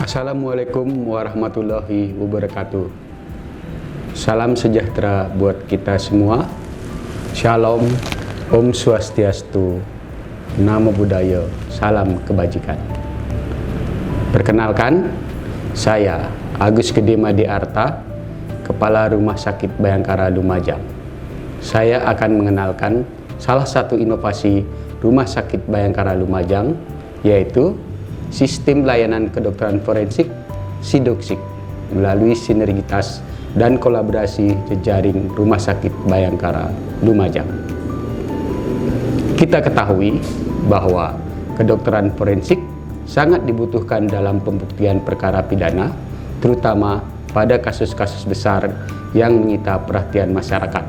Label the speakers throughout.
Speaker 1: Assalamualaikum warahmatullahi wabarakatuh. Salam sejahtera buat kita semua. Shalom, Om Swastiastu, Namo Buddhaya, salam kebajikan. Perkenalkan, saya Agus Gede Made Arta, Kepala Rumah Sakit Bayangkara Lumajang. Saya akan mengenalkan salah satu inovasi Rumah Sakit Bayangkara Lumajang, yaitu Sistem Layanan Kedokteran Forensik Sidoksik melalui sinergitas dan kolaborasi jejaring Rumah Sakit Bayangkara Lumajang. Kita ketahui bahwa kedokteran forensik sangat dibutuhkan dalam pembuktian perkara pidana, terutama pada kasus-kasus besar yang menyita perhatian masyarakat,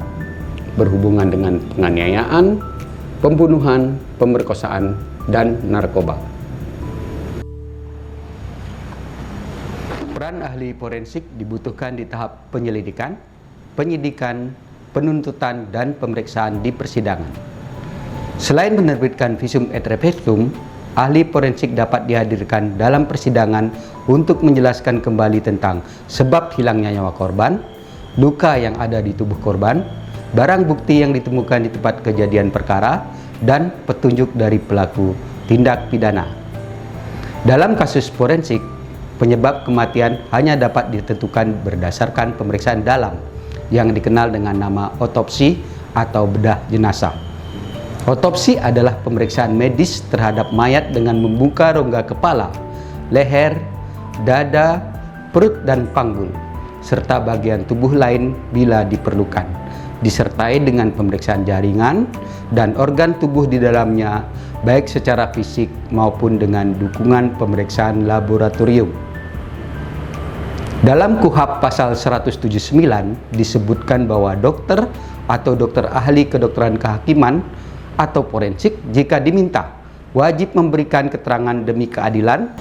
Speaker 1: berhubungan dengan penganiayaan, pembunuhan, pemerkosaan, dan narkoba. Peran ahli forensik dibutuhkan di tahap penyelidikan, penyidikan, penuntutan, dan pemeriksaan di persidangan. Selain menerbitkan visum et repertum, ahli forensik dapat dihadirkan dalam persidangan untuk menjelaskan kembali tentang sebab hilangnya nyawa korban, luka yang ada di tubuh korban, barang bukti yang ditemukan di tempat kejadian perkara, dan petunjuk dari pelaku tindak pidana. Dalam kasus forensik, penyebab kematian hanya dapat ditentukan berdasarkan pemeriksaan dalam yang dikenal dengan nama otopsi atau bedah jenazah. Otopsi adalah pemeriksaan medis terhadap mayat dengan membuka rongga kepala, leher, dada, perut, dan panggul, serta bagian tubuh lain bila diperlukan, disertai dengan pemeriksaan jaringan dan organ tubuh di dalamnya, baik secara fisik maupun dengan dukungan pemeriksaan laboratorium. Dalam KUHP pasal 179 disebutkan bahwa dokter atau dokter ahli kedokteran kehakiman atau forensik jika diminta wajib memberikan keterangan demi keadilan.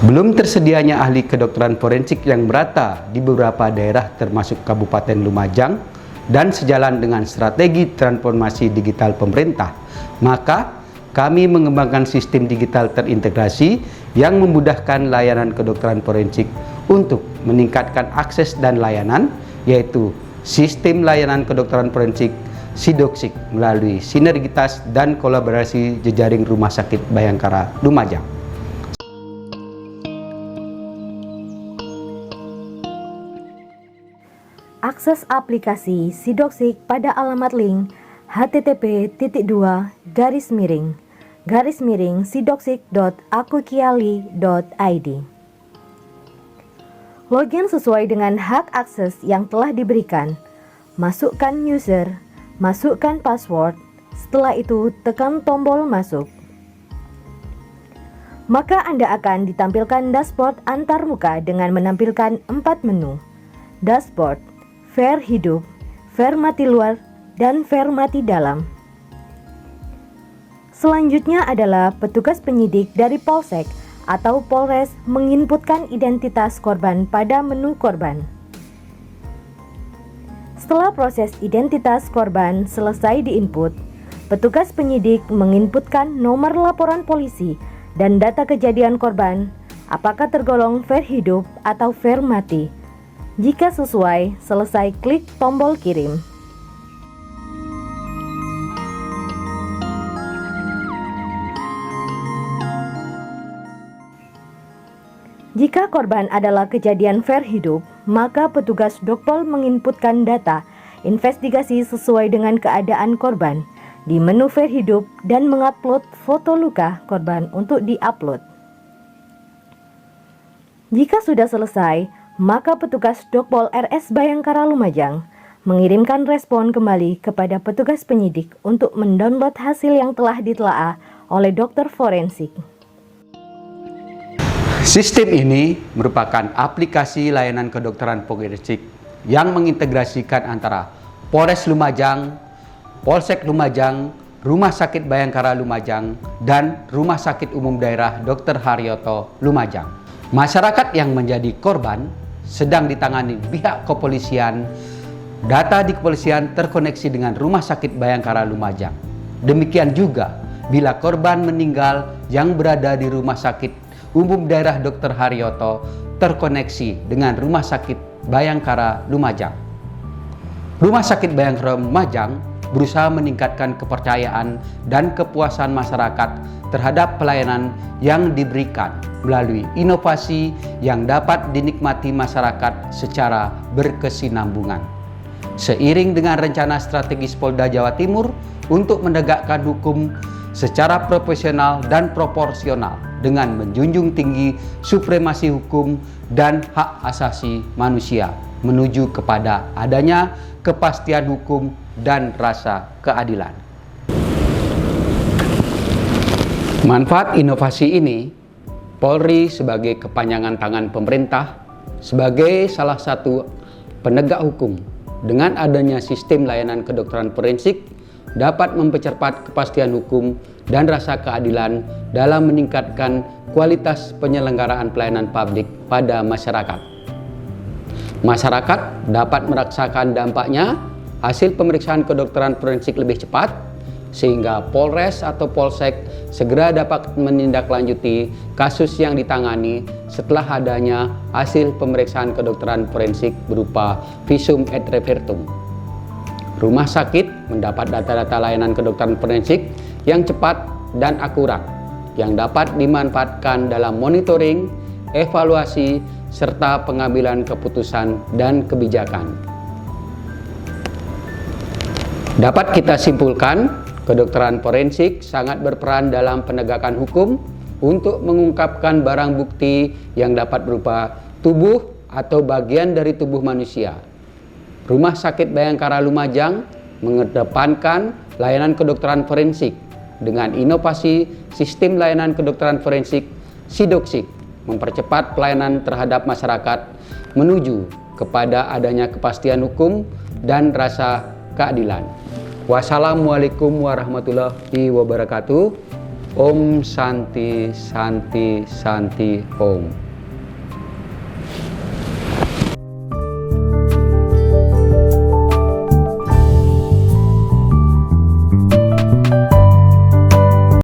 Speaker 1: Belum tersedianya ahli kedokteran forensik yang merata di beberapa daerah termasuk Kabupaten Lumajang dan sejalan dengan strategi transformasi digital pemerintah, maka kami mengembangkan sistem digital terintegrasi yang memudahkan layanan kedokteran forensik untuk meningkatkan akses dan layanan, yaitu Sistem Layanan Kedokteran Forensik Sidoksik melalui sinergitas dan kolaborasi jejaring Rumah Sakit Bayangkara Lumajang.
Speaker 2: Akses aplikasi Sidoksik pada alamat link http://sidoksik.akukiali.id. Login sesuai dengan hak akses yang telah diberikan. Masukkan user, masukkan password, setelah itu tekan tombol masuk. Maka Anda akan ditampilkan dashboard antarmuka dengan menampilkan 4 menu. Dashboard, Ver hidup, Ver mati luar, dan Ver mati dalam. Selanjutnya adalah petugas penyidik dari Polsek atau Polres menginputkan identitas korban pada menu korban. Setelah proses identitas korban selesai diinput, petugas penyidik menginputkan nomor laporan polisi dan data kejadian korban, apakah tergolong Ver hidup atau Ver mati. Jika sesuai, selesai klik tombol kirim. Jika korban adalah kejadian Ver hidup, maka petugas Dokpol menginputkan data investigasi sesuai dengan keadaan korban di menu Ver hidup dan mengupload foto luka korban untuk diupload. Jika sudah selesai, maka petugas Dokpol RS Bayangkara Lumajang mengirimkan respon kembali kepada petugas penyidik untuk mendownload hasil yang telah ditelaah oleh dokter forensik.
Speaker 1: Sistem ini merupakan aplikasi layanan kedokteran forensik yang mengintegrasikan antara Polres Lumajang, Polsek Lumajang, Rumah Sakit Bayangkara Lumajang, dan Rumah Sakit Umum Daerah Dr. Haryoto Lumajang. Masyarakat yang menjadi korban sedang ditangani pihak kepolisian. Data di kepolisian terkoneksi dengan Rumah Sakit Bayangkara Lumajang. Demikian juga bila korban meninggal yang berada di rumah sakit Umum Daerah Dr. Haryoto terkoneksi dengan Rumah Sakit Bayangkara Lumajang. Rumah Sakit Bayangkara Lumajang berusaha meningkatkan kepercayaan dan kepuasan masyarakat terhadap pelayanan yang diberikan melalui inovasi yang dapat dinikmati masyarakat secara berkesinambungan. Seiring dengan rencana strategis Polda Jawa Timur untuk menegakkan hukum secara profesional dan proporsional dengan menjunjung tinggi supremasi hukum dan hak asasi manusia menuju kepada adanya kepastian hukum dan rasa keadilan. Manfaat inovasi ini, Polri sebagai kepanjangan tangan pemerintah, sebagai salah satu penegak hukum, dengan adanya sistem layanan kedokteran forensik dapat mempercepat kepastian hukum dan rasa keadilan dalam meningkatkan kualitas penyelenggaraan pelayanan publik pada masyarakat. Masyarakat dapat merasakan dampaknya hasil pemeriksaan kedokteran forensik lebih cepat, sehingga Polres atau Polsek segera dapat menindaklanjuti kasus yang ditangani setelah adanya hasil pemeriksaan kedokteran forensik berupa visum et repertum. Rumah sakit mendapat data-data layanan kedokteran forensik yang cepat dan akurat, yang dapat dimanfaatkan dalam monitoring, evaluasi, serta pengambilan keputusan dan kebijakan. Dapat kita simpulkan, kedokteran forensik sangat berperan dalam penegakan hukum untuk mengungkapkan barang bukti yang dapat berupa tubuh atau bagian dari tubuh manusia. Rumah Sakit Bayangkara Lumajang mengedepankan layanan kedokteran forensik dengan inovasi sistem layanan kedokteran forensik Sidoksik, mempercepat pelayanan terhadap masyarakat menuju kepada adanya kepastian hukum dan rasa keadilan. Wassalamualaikum warahmatullahi wabarakatuh. Om Santi Santi Santi Om.